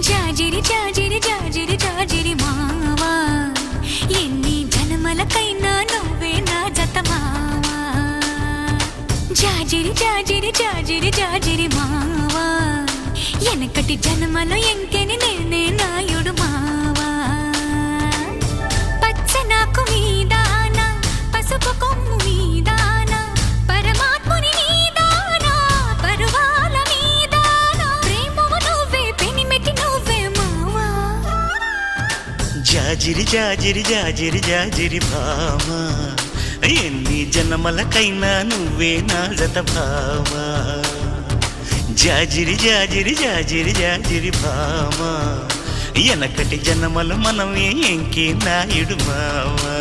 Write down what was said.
జాజిరి జాజిరి జాజిరి జాజిరి మావా ఎన్ని జన్మలకైనా నువ్వే నా జత మావా జాజిరి జాజిరి జాజిరి జాజిరి మావా ఎనకటి జన్మలో ఎంకెని నేనే నాయుడు మావా పచ్చనాకు మీదాన పసుపు కొమ్ము మీదాన పరమాత్ముని మీదాన పరువాల మీదాన ప్రేమము నువ్వే పెనిమెటి నువ్వే మావా జాజిరి జాజిరి జాజిరి జాజిరి భామా ఎన్ని జన్మలకైనా నువ్వే నా జత భామా జాజిరి జాజిరి జాజిరి జాజిరి భామా ఎనకటి జన్మలు మనమే ఎంకి నాయుడు మావా